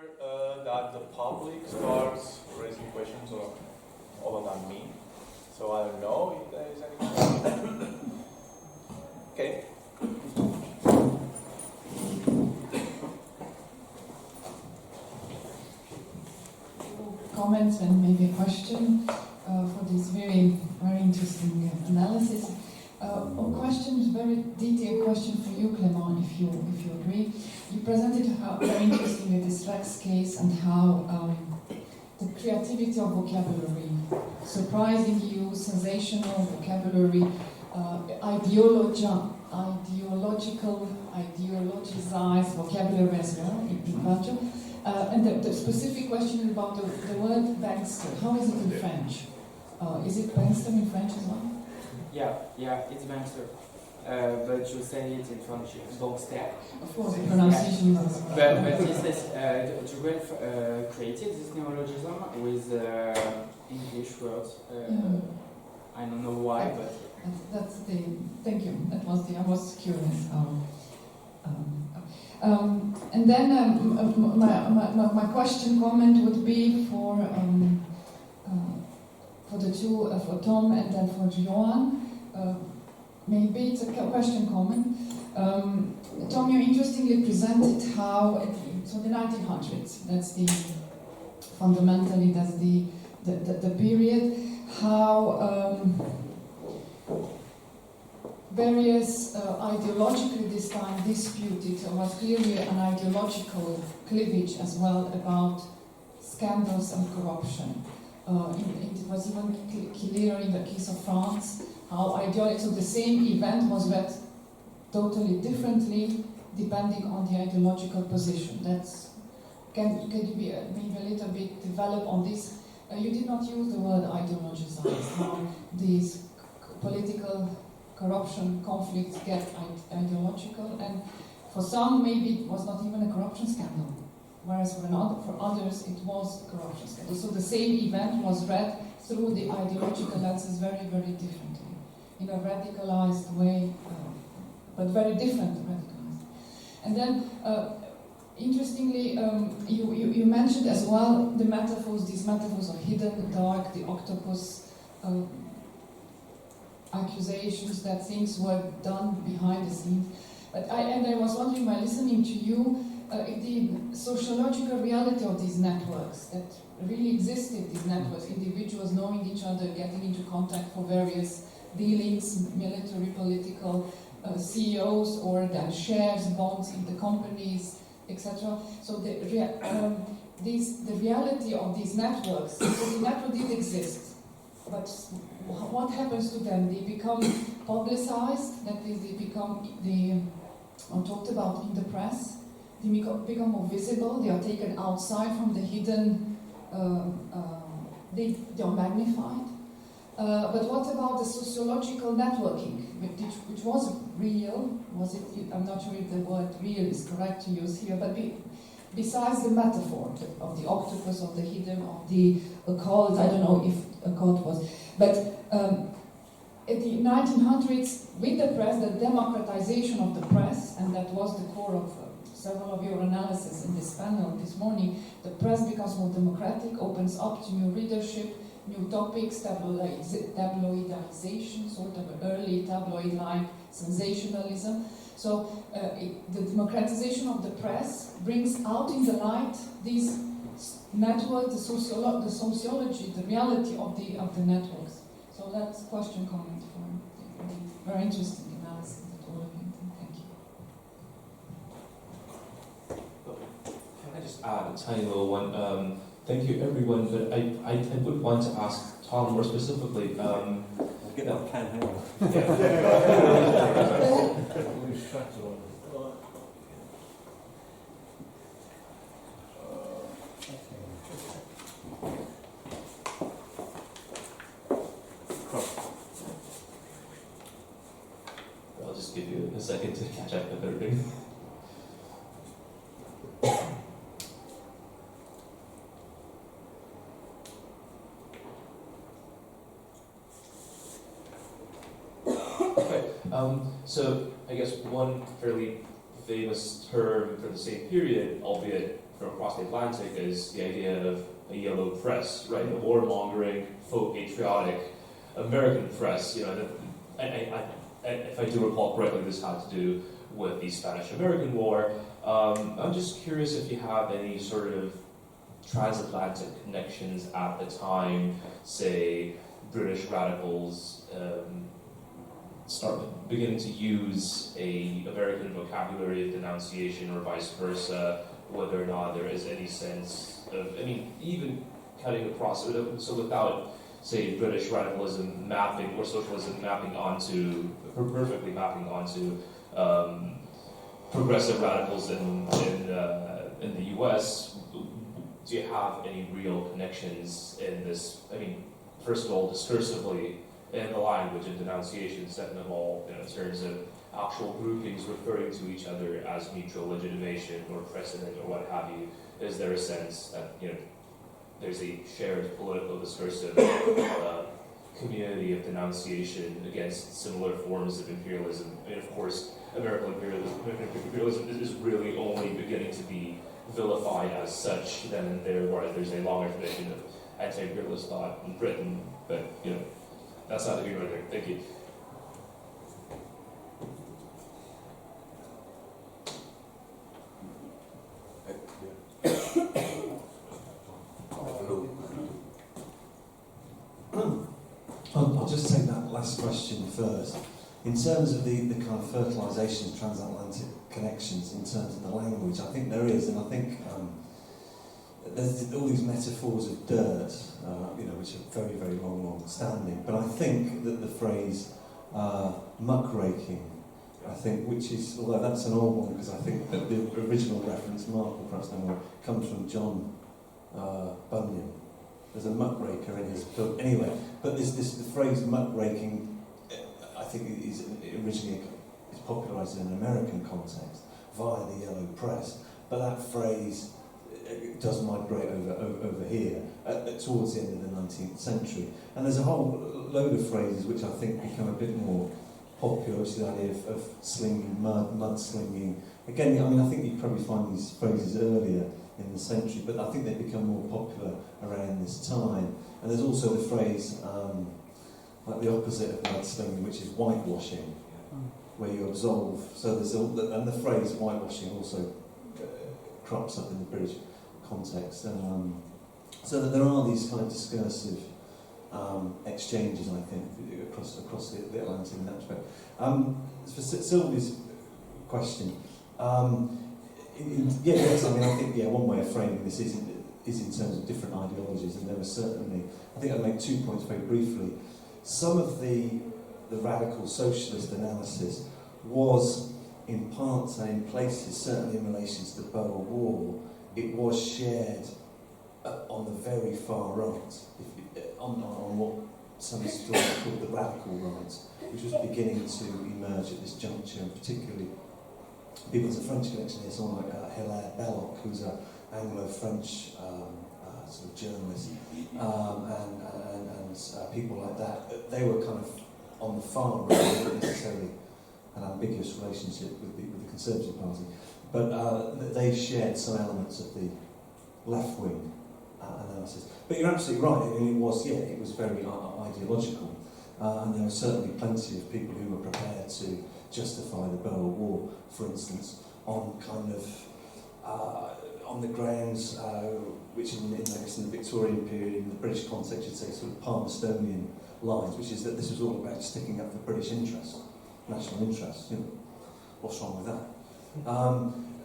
here that the public starts raising questions other than me. So I don't know if there is any. Okay. Comments and maybe a question for this very, very interesting analysis. A question, very detailed question for you, Clément, if you agree. You presented very interestingly this Rex case and how the creativity of vocabulary, surprising you, sensational vocabulary, ideologized vocabulary as well in culture. And the specific question about the word bankster. How is it in French? Is it bankster in French as well? Yeah, it's bankster. But you say it in French, bankster. Of course, the pronunciation is. But Joel created this neologism with English words. I don't know why, but that's the. Thank you. That was the. I was curious how. And then my question comment would be for the two, for Tom and then for Joan. Maybe it's a question comment. Tom, you interestingly presented how, so the 1900s, that's the, fundamentally that's the period, how various ideologically this time disputed, there was clearly an ideological cleavage as well about scandals and corruption. It was even clear in the case of France how ideology, so the same event was read totally differently depending on the ideological position. That's, can you be maybe a little bit develop on this? You did not use the word ideologized, how these political corruption conflicts get ideological, and for some maybe it was not even a corruption scandal, whereas for others it was a corruption scandal. So the same event was read through the ideological lenses very, very differently, in a radicalized way, but very different radicalized. And then, interestingly, you mentioned as well the metaphors, these metaphors of hidden, the dark, the octopus, accusations that things were done behind the scenes. But I was wondering, by listening to you, if the sociological reality of these networks that really existed, these networks, individuals knowing each other, getting into contact for various dealings, military, political, CEOs, or then shares, bonds in the companies, etc. So the reality of these networks, so the network did exist, but what happens to them? They become publicized, that is, they become, talked about in the press, they become more visible, they are taken outside from the hidden, they are magnified. But what about the sociological networking, which was real? Was it? I'm not sure if the word "real" is correct to use here. But besides the metaphor of the octopus, of the hidden, of the occult, I don't know if occult was. But in the 1900s, with the press, the democratization of the press, and that was the core of several of your analysis in this panel this morning. The press becomes more democratic, opens up to new readership, new topics, tabloidization, sort of early tabloid-like sensationalism. So the democratization of the press brings out in the light these networks, the sociology, the reality of the networks. So that's question comment for the very interesting analysis that all of you did. Thank you. Can I just add a tiny little one? Thank you, everyone, but I would want to ask Tom more specifically. Get that can, hang on. I'll just give you a second to catch up with everything. So I guess one fairly famous term for the same period, albeit from across the Atlantic is the idea of a yellow press, right? The warmongering, folk patriotic American press. You know, if I do recall correctly, this had to do with the Spanish-American War. I'm just curious if you have any sort of transatlantic connections at the time, say British radicals start beginning to use a American vocabulary of denunciation or vice versa, whether or not there is any sense of, I mean, even cutting across, so without, say, British radicalism mapping or socialism mapping onto, perfectly mapping onto progressive radicals in the US, do you have any real connections in this? I mean, first of all, discursively in the language and denunciation, second of all, in terms of actual groupings referring to each other as mutual legitimation or precedent or what have you, is there a sense that, there's a shared political discursive community of denunciation against similar forms of imperialism? I mean, of course, American imperialism is really only beginning to be vilified as such then and there, where there's a longer tradition of anti-imperialist thought in Britain, but, that's not the view right there. Thank you. I'll just take that last question first. In terms of the kind of fertilisation of transatlantic connections, in terms of the language, I think there is, and I think there's all these metaphors of dirt, which are very, very long standing. But I think that the phrase muckraking, I think, which is, although that's an old one, because I think that the original reference, Mark will perhaps know more, comes from John Bunyan. There's a muckraker in his book. Anyway, but the phrase muckraking, I think, is originally popularised in an American context via the yellow press. But that phrase does migrate over here towards the end of the 19th century. And there's a whole load of phrases which I think become a bit more popular, which is the idea of slinging, mudslinging. Again, I mean, I think you probably find these phrases earlier in the century, but I think they become more popular around this time. And there's also the phrase, like the opposite of mudslinging, which is whitewashing, where you absolve. So there's and the phrase whitewashing also crops up in the British context, and so that there are these kind of discursive exchanges, I think, across the Atlantic in that respect. For Sylvia's question, yes, I mean, I think one way of framing this is in terms of different ideologies, and there are certainly, I think I'll make 2 points very briefly. Some of the radical socialist analysis was in parts and in places, certainly in relation to the Boer War, it was shared on the very far right, on what some historians call the radical right, which was beginning to emerge at this juncture, and particularly, people as a French connection here, someone like Hilaire Belloc, who's an Anglo-French sort of journalist, and people like that. They were kind of on the far right, not necessarily an ambiguous relationship with the Conservative Party, but they shared some elements of the left-wing analysis. But you're absolutely right. I mean, it was very ideological, and there were certainly plenty of people who were prepared to justify the Boer War, for instance, on kind of on the grounds which, I guess, in the Victorian period, in the British context, you'd say sort of Palmerstonian lines, which is that this was all about sticking up for British interests, national interests. What's wrong with that?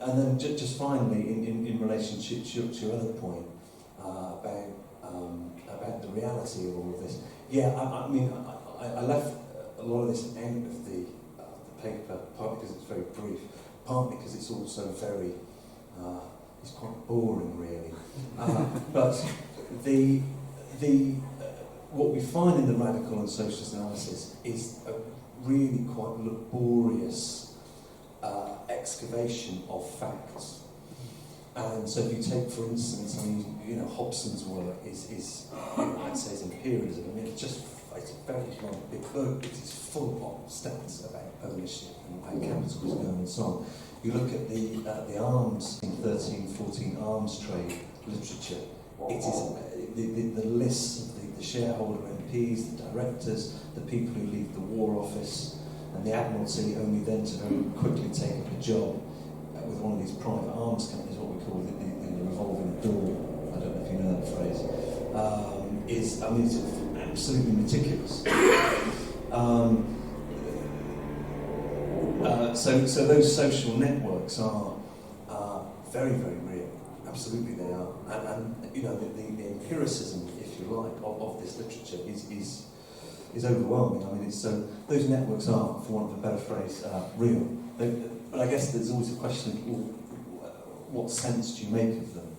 And then just finally, in relationship to your other point about the reality of all of this, I mean, I left a lot of this out of the paper, partly because it's very brief, partly because it's also very, it's quite boring, really. But what we find in the radical and socialist analysis is a really quite laborious excavation of facts. And so if you take, for instance, I mean, Hobson's work is I'd say is imperialism. I mean, it's just it's a very long, big book. It is full of stats about ownership and how capital is going and so on. You look at the arms in 13-14 arms trade literature. It is the lists of the shareholder MPs, the directors, the people who leave the War Office, and the Admiralty, only then to very quickly take up a job with one of these private arms companies, what we call the revolving door. I don't know if you know that phrase. It's absolutely meticulous. So those social networks are very, very real. Absolutely, they are. And you know, the empiricism, if you like, of this literature is overwhelming. I mean, those networks are, for want of a better phrase, real. But I guess there's always a question of, well, what sense do you make of them,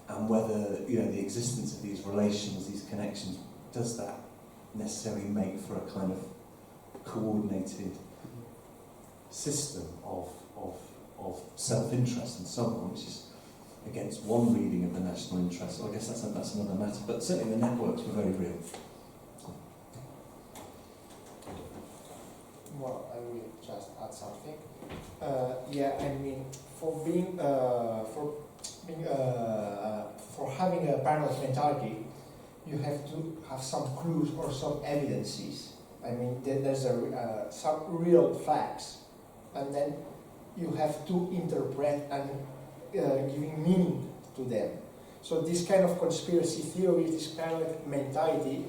and whether, you know, the existence of these relations, these connections, does that necessarily make for a kind of coordinated system of self-interest and so on, which is against one reading of the national interest. So I guess that's another matter. But certainly the networks were very real. Well, I will just add something. For having a paranoid mentality, you have to have some clues or some evidences. I mean, there's some real facts, and then you have to interpret and giving meaning to them. So this kind of conspiracy theories, this paranoid mentality,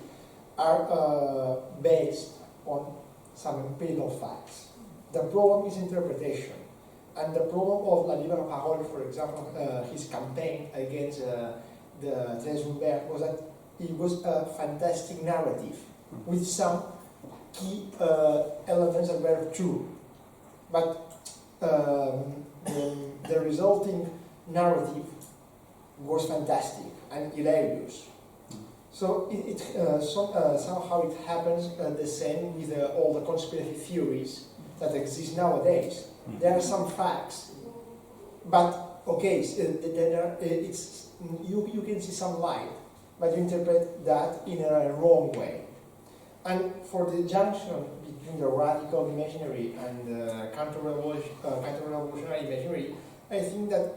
are based on some empirical facts. The problem is interpretation. And the problem of La Libera Parole, for example, his campaign against the Tres Humbert, was that it was a fantastic narrative with some key elements that were true. But the resulting narrative was fantastic and hilarious. So somehow it happens the same with all the conspiracy theories that exist nowadays. There are some facts, but okay, you can see some light, but you interpret that in a wrong way. And for the junction between the radical imaginary and the counter-revolutionary imaginary, I think that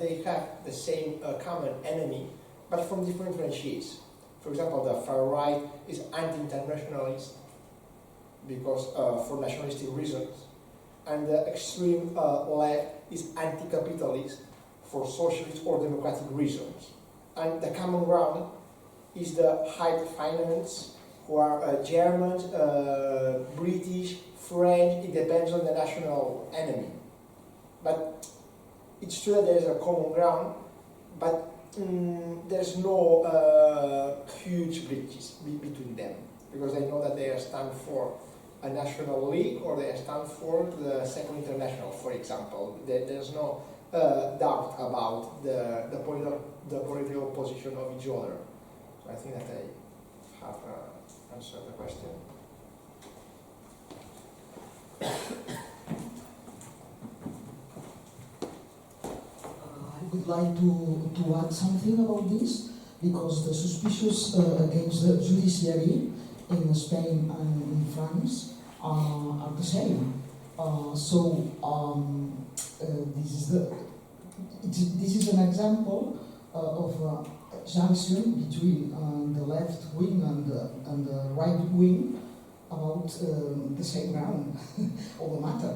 they have the same common enemy, but from different branches. For example, the far right is anti-internationalist because for nationalistic reasons, and the extreme left is anti-capitalist for socialist or democratic reasons. And the common ground is the high finance, who are Germans, British, French. It depends on the national enemy. But it's true that there's a common ground, but there's no huge bridges between them, because I know that they stand for a national league or they stand for the Second International, for example. There's no doubt about the political position of each other. So I think that I have answered the question. I would like to add something about this, because the suspicions against the judiciary in Spain and in France are the same. This is an example of a junction between the left wing and the right wing about the same ground of the matter.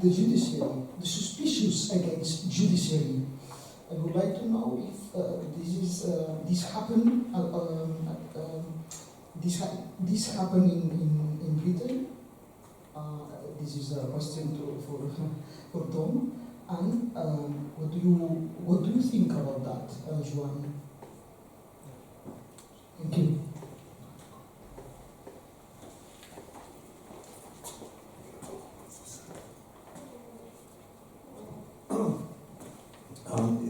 The judiciary, the suspicious against judiciary. I would like to know if this happened in Britain. This is a question for Tom. And what do you think about that, Joan? Thank you.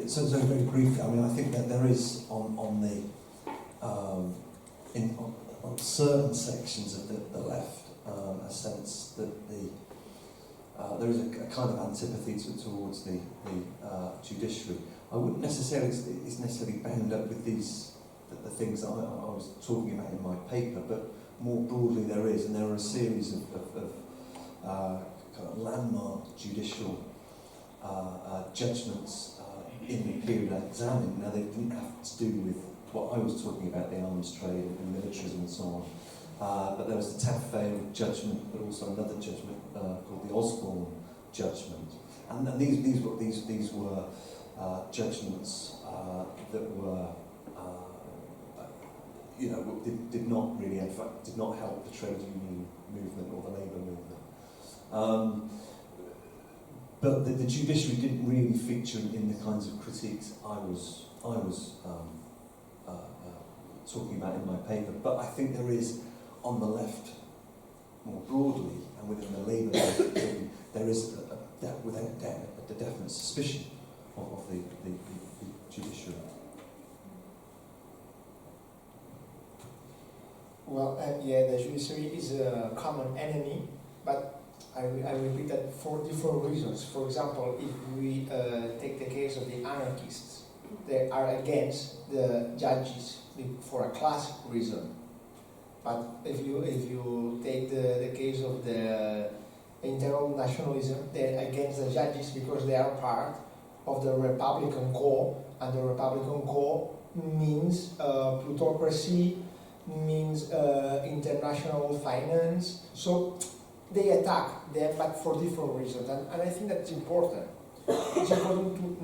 So very briefly, I mean, I think that there is on certain sections of the left a sense that there is a kind of antipathy towards the judiciary. I wouldn't necessarily, it's necessarily bound up with these the things that I was talking about in my paper, but more broadly there is, and there are a series of kind of landmark judicial judgments in the period I examined. Now, they didn't have to do with what I was talking about, the arms trade and militarism and so on. But there was the Taff-Vale judgment, but also another judgment called the Osborne judgment. And these were judgments that were, did not really, in fact, did not help the trade union movement or the labour movement. But the judiciary didn't really feature in the kinds of critiques I was talking about in my paper. But I think there is, on the left, more broadly, and within the labour movement, there is a definite suspicion of the judiciary. Well, the judiciary is a common enemy, but I repeat that for different reasons. For example, if we take the case of the anarchists, they are against the judges for a class reason. But if you take the case of the internationalism, they're against the judges because they are part of the Republican core, and the Republican core means plutocracy, means international finance. So they attack them, but for different reasons, and I think that's important. It's important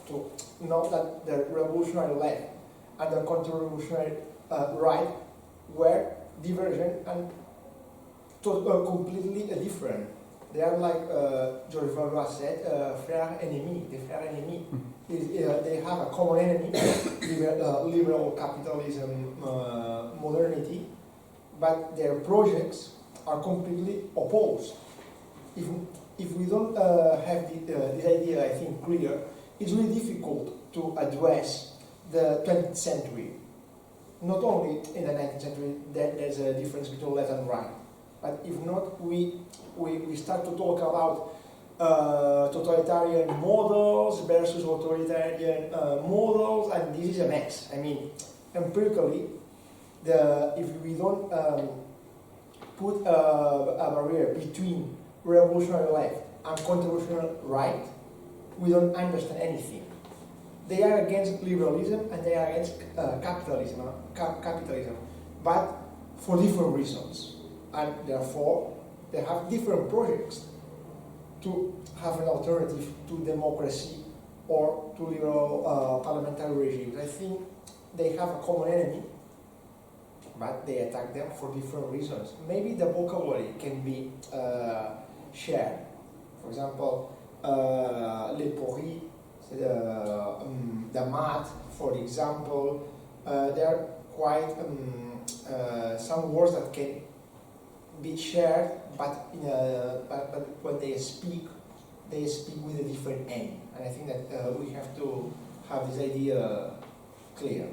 to know that the revolutionary left and the counter-revolutionary right were divergent and completely different. They are like George Valois said, frères ennemis. The frères ennemis, they have a common enemy, liberal capitalism, modernity, but their projects are completely opposed. If we don't have this idea, I think, clear, it's really difficult to address the 20th century. Not only in the 19th century, there's a difference between left and right. But if not, we start to talk about totalitarian models versus authoritarian models, and this is a mess. I mean, empirically, if we don't put a barrier between revolutionary left and counter-revolutionary right, we don't understand anything. They are against liberalism and they are against capitalism, but for different reasons. And therefore, they have different projects to have an alternative to democracy or to liberal parliamentary regimes. I think they have a common enemy, but they attack them for different reasons. Maybe the vocabulary can be shared. For example, les pourris, the mat, for example, there are quite some words that can be shared, but when they speak with a different aim. And I think that we have to have this idea clear.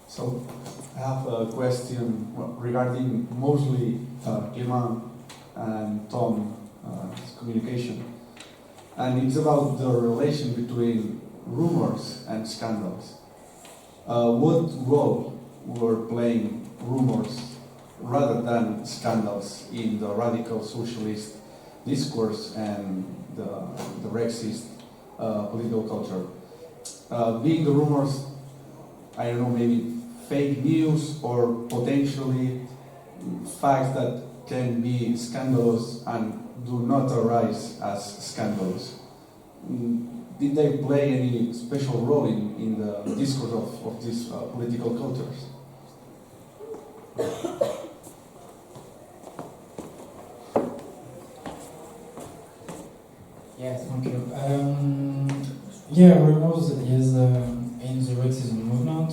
So I have a question regarding mostly Clément and Tom's communication. And it's about the relation between rumors and scandals. What role were playing rumors rather than scandals in the radical socialist discourse and the Rexist political culture? Being the rumors, I don't know, maybe fake news or potentially facts that can be scandalous and do not arise as scandalous. Did they play any special role in the discourse of these political cultures? Yes, thank you. Yeah, rumors is in the Rexism movement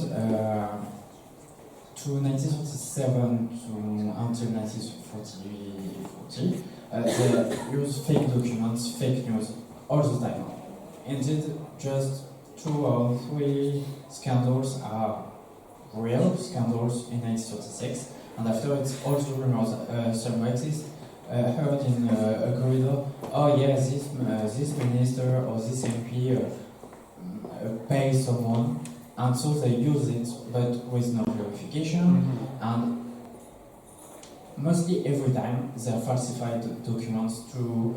to 1937 until 1940. They use fake documents, fake news all the time. Indeed, just 2 or 3 scandals are real scandals in 1936, and after it's also rumors. Some Rexists heard in a corridor, oh yeah, this minister or this MP pays someone, and so they use it, but with no verification, and mostly every time they falsified documents to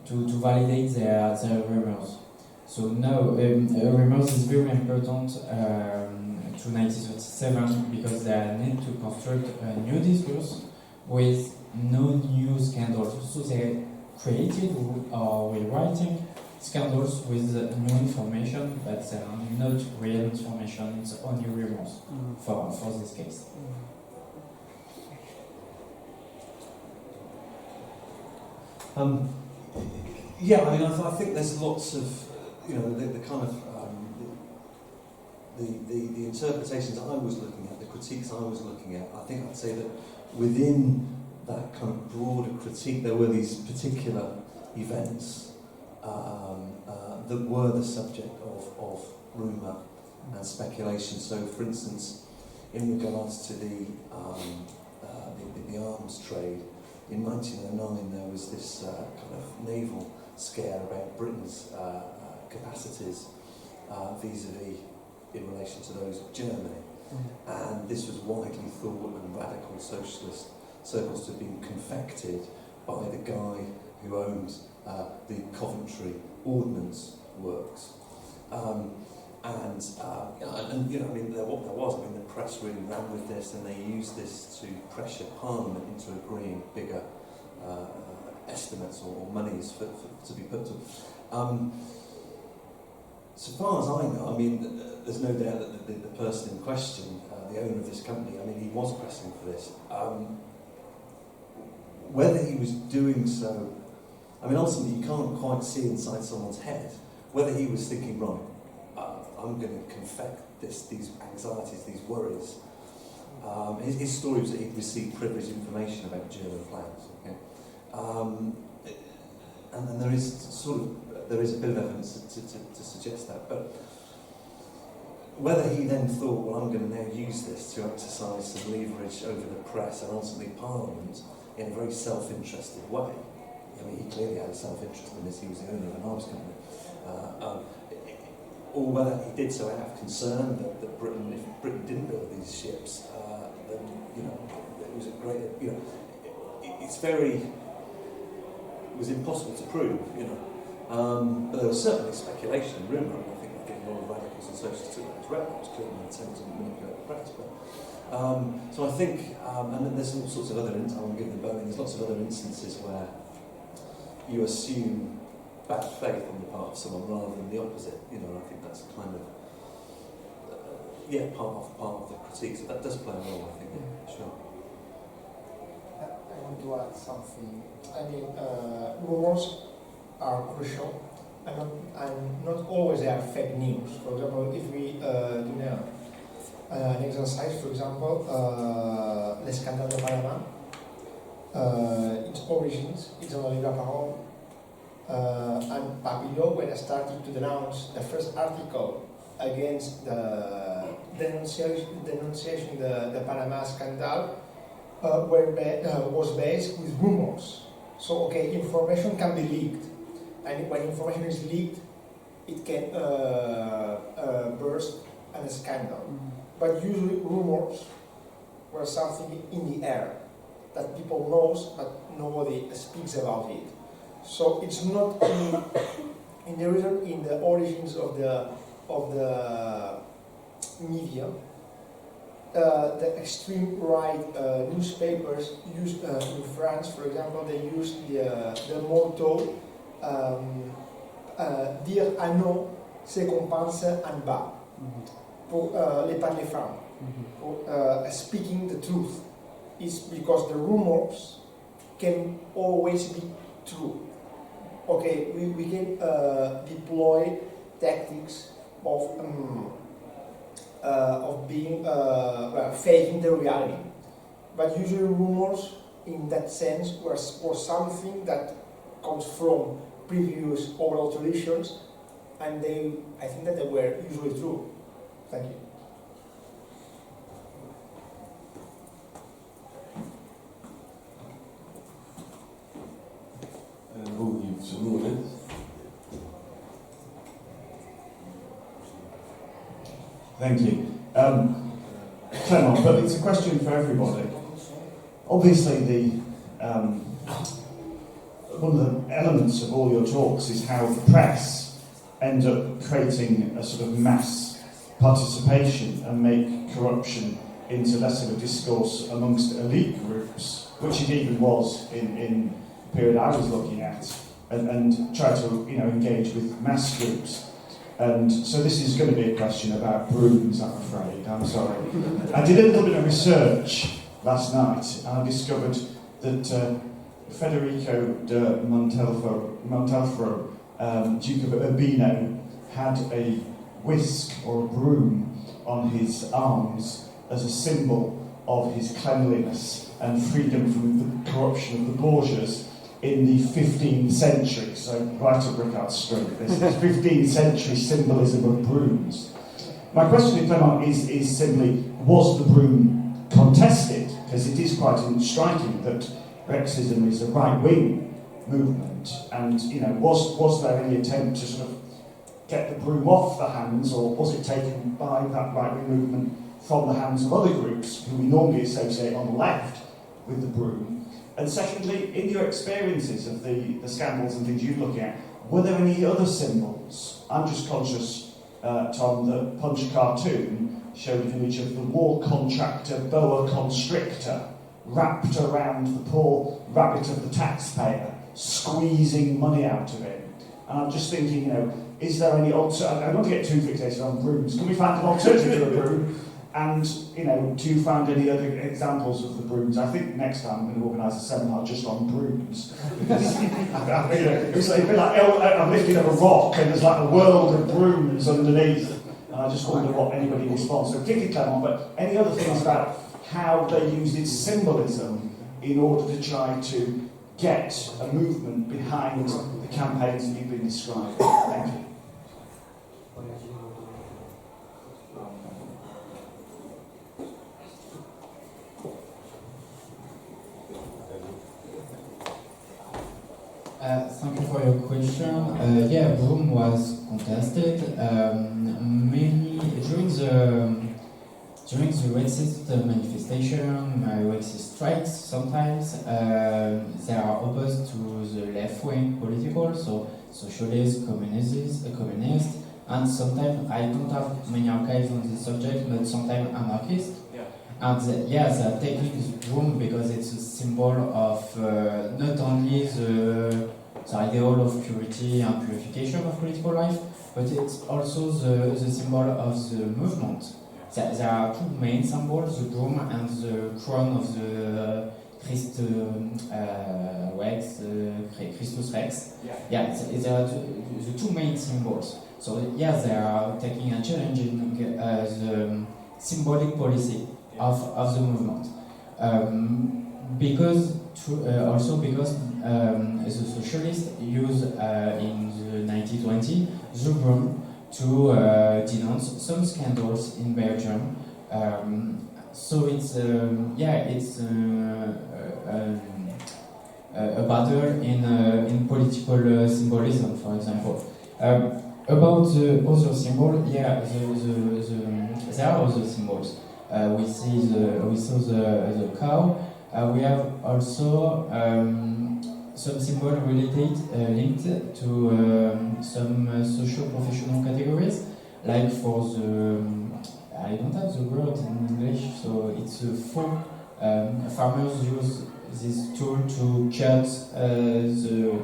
validate their rumors. So now, rumors is very important to 1937 because they need to construct a new discourse with no new scandals. So they created or rewriting scandals with new information, but they are not real information, it's only rumors for this case. Yeah, I mean, I think there's lots of, the kind of the interpretations I was looking at, the critiques I was looking at. I think I'd say that within that kind of broader critique, there were these particular events that were the subject of rumour and speculation. So, for instance, in regards to the arms trade, in 1909 there was this kind of naval scare about Britain's capacities vis-à-vis in relation to those of Germany. And this was widely thought in radical socialist circles to have been confected by the guy who owned the Coventry Ordnance Works. The press really ran with this, and they used this to pressure Parliament into agreeing bigger estimates or monies to be put to. So far as I know, there's no doubt that the person in question, the owner of this company, he was pressing for this. Whether he was doing so, ultimately you can't quite see inside someone's head. Whether he was thinking, right, I'm going to confect these anxieties, these worries. His story was that he'd received privileged information about German plans. Okay? And there is a bit of evidence to suggest that. But whether he then thought, well, I'm going to now use this to exercise some leverage over the press and ultimately Parliament in a very self-interested way. He clearly had a self-interest in this. He was the owner of an arms company. Or whether he did so out of concern that if Britain didn't build these ships, then it was a great, it was impossible to prove, but there was certainly speculation and rumour, and I think a lot of radicals and socialists took that as well. It was clearly an attempt to manipulate the press. But so I think, and then there's all sorts of other instances. I'm giving the bowing. There's lots of other instances where you assume bad faith on the part of someone rather than the opposite. I think that's kind of part of the critique. So that does play a role, I think. Yeah, sure. I want to add something. Rumors are crucial, and not always they are fake news. For example, if we do now an exercise, for example, le scandale de Panama, its origins, it's on the Parole. And Pubill, when I started to denounce the first article against the denunciation the Panama scandal, was based with rumors. So, information can be leaked, and when information is leaked, it can burst a scandal. But usually, rumors were something in the air that people knows, but nobody speaks about it. So it's not in the origins of the media. The extreme right newspapers used in France, for example, they used the motto dire à non, c'est qu'on pense en bas, pour les parler francs, for speaking the truth. It's because the rumors can always be true. We can deploy tactics of being faking the reality, but usually rumors, in that sense, was something that comes from previous oral traditions, and I think that they were usually true. Thank you. Thank you. Clément, but it's a question for everybody. Obviously, the one of the elements of all your talks is how the press end up creating a sort of mass participation and make corruption into less of a discourse amongst elite groups, which it even was in the period I was looking at, and try to engage with mass groups. And so this is going to be a question about brooms, I'm afraid. I'm sorry. I did a little bit of research last night, and I discovered that Federico de Montalfaro, Duke of Urbino, had a whisk or a broom on his arms as a symbol of his cleanliness and freedom from the corruption of the Borgias in the 15th century. So right up Rickard's street, this is 15th century symbolism of brooms. My question to Clément is simply, was the broom contested? Because it is quite striking that Brexism is a right-wing movement, and was there any attempt to sort of get the broom off the hands, or was it taken by that right-wing movement from the hands of other groups who we normally associate on the left with the broom? And secondly, in your experiences of the scandals and things you're looking at, were there any other symbols? I'm just conscious, Tom, that Punch cartoon showed an image of the war contractor boa constrictor wrapped around the poor rabbit of the taxpayer, squeezing money out of him. And I'm just thinking, is there any alternative? I don't want to get too fixated on brooms. Can we find an alternative to a broom? And, do you find any other examples of the brooms? I think next time I'm going to organise a seminar just on brooms. Because, it's a bit like I'm lifting up a rock and there's like a world of brooms underneath. And I just wonder what anybody responds. So particularly Clément, but any other things about how they used its symbolism in order to try to get a movement behind the campaigns that you've been describing? Thank you. Thank you for your question. Broom was contested mainly during the racist manifestation, racist strikes. Sometimes they are opposed to the left-wing political, so socialists, communists, and sometimes I don't have many archives on this subject, but sometimes anarchists. And they're taking the broom because it's a symbol of not only the ideal of purity and purification of political life, but it's also the symbol of the movement. There are two main symbols, the broom and the crown of the Christus Rex. They are the two main symbols. So they are taking and challenging the symbolic policy of the movement, because the socialists used in the 1920s the broom to denounce some scandals in Belgium. So it's a battle in political symbolism, for example. About the other symbol, there are other symbols. We saw the cow. We have also some symbol linked to some social professional categories, like for the I don't have the word in English, so it's a folk. Farmers use this tool to cut the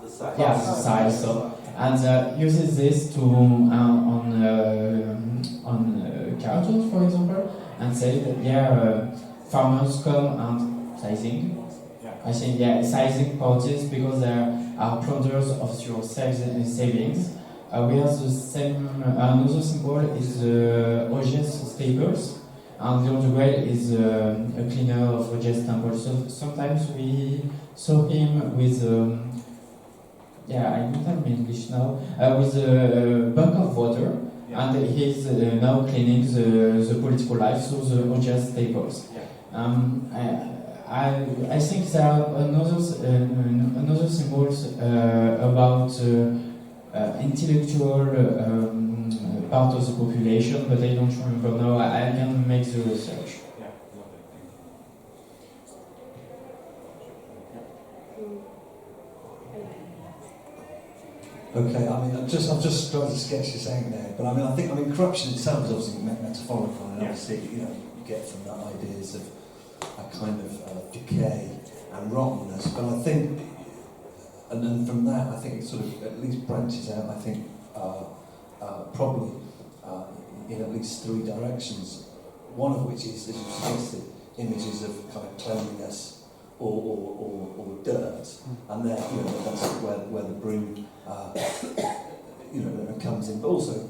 side. So, and uses this to on cartoons, for example, and say that farmers come and sizing. I think sizing parties because there are plunders of your savings. We have the same. Another symbol is Roget's stables, and the other way is a cleaner of Roget's temple. So sometimes we saw him with. I don't have English now. With a bucket of water, and he's now cleaning the political life, so the Roget's staples. I think there are another symbols about intellectual part of the population, but I don't remember now. I can make the research. Yeah, Okay, I mean, I've just tried to sketch this out there, but I mean, corruption itself is obviously metaphorical, and obviously, you get from that ideas of a kind of decay and rottenness. But I think, and then from that, I think it sort of at least branches out. I think probably in at least three directions. One of which is, as you suggested, images of kind of cleanliness or dirt, and there, that's where the broom, comes in. But also,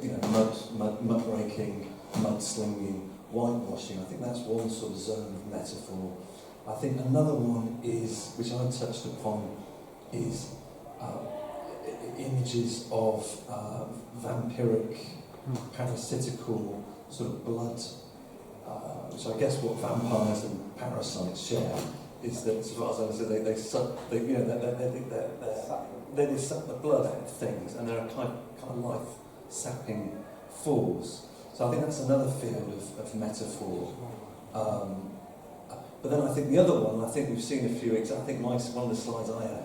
mud breaking, mud slinging, whitewashing. I think that's one sort of zone of metaphor. I think another one is, which I touched upon, is images of vampiric, parasitical sort of blood, which I guess what vampires and parasites share is that, as far as I understand, they suck the blood out of things, and they're a kind of life-sapping force. So I think that's another field of metaphor. But then I think the other one, I think we've seen a few. I think one of the slides I had,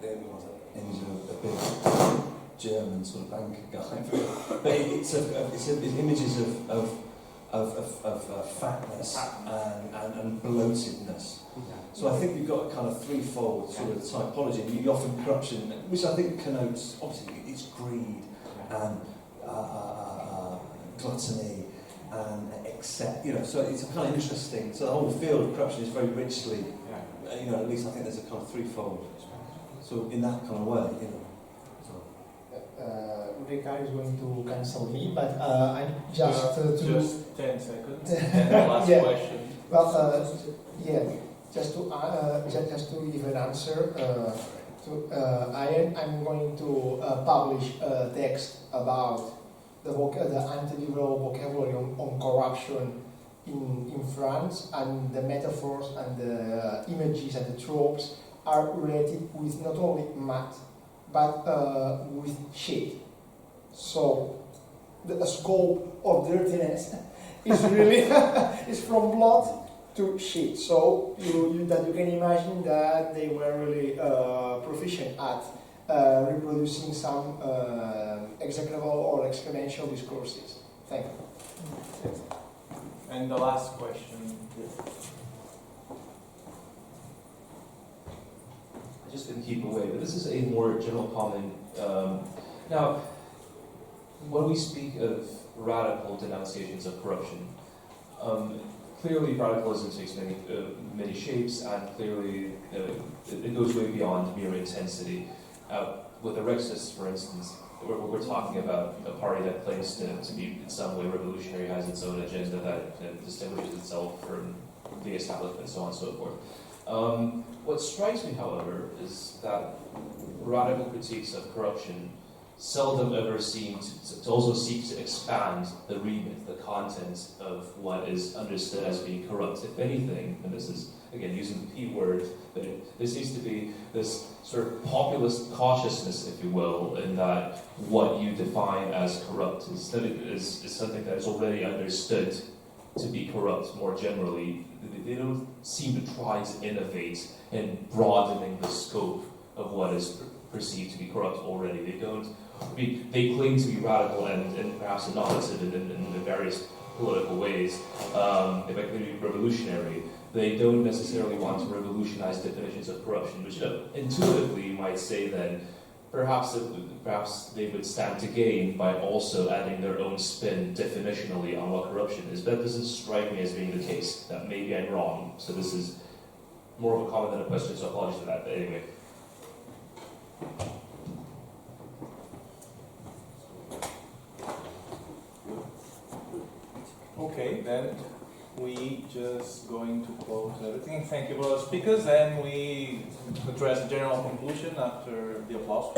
the only was an image of a big German sort of banker guy. But it's images of fatness and bloatedness. So I think you've got a kind of threefold sort of typology. You often corruption, which I think connotes, obviously, it's greed and gluttony and excess. So it's kind of interesting. So the whole field of corruption is very richly, at least I think there's a kind of threefold. So in that kind of way, Ricardo is going to cancel me, but I'm just just 10 seconds. And the last question. Well, just to give an answer. I'm going to publish a text about the anti-liberal vocabulary on corruption in France, and the metaphors and the images and the tropes are related with not only math, but with shit. So the scope of dirtiness is really is from blood to shit. So you can imagine that they were really proficient at reproducing some execrable or exponential discourses. Thank you. And the last question. I just didn't keep away, but this is a more general comment. Now, when we speak of radical denunciations of corruption, clearly radicalism takes many shapes, and clearly it goes way beyond mere intensity. With the Rexist, for instance, we're talking about a party that claims to be in some way revolutionary, has its own agenda that distinguishes itself from the establishment, so on and so forth. What strikes me, however, is that radical critiques of corruption seldom ever seem to also seek to expand the remit, the content of what is understood as being corrupt. If anything, and this is, again, using the P word, but there seems to be this sort of populist cautiousness, if you will, in that what you define as corrupt is something that is already understood to be corrupt more generally. They don't seem to try to innovate in broadening the scope of what is perceived to be corrupt already. They claim to be radical and perhaps innovative in various political ways. They might be revolutionary. They don't necessarily want to revolutionize definitions of corruption, which intuitively you might say then perhaps they would stand to gain by also adding their own spin definitionally on what corruption is. But that doesn't strike me as being the case. That maybe I'm wrong. So this is more of a comment than a question, so apologies for that. But anyway. Okay, then we just going to close everything. Thank you for our speakers, and we address a general conclusion after the applause.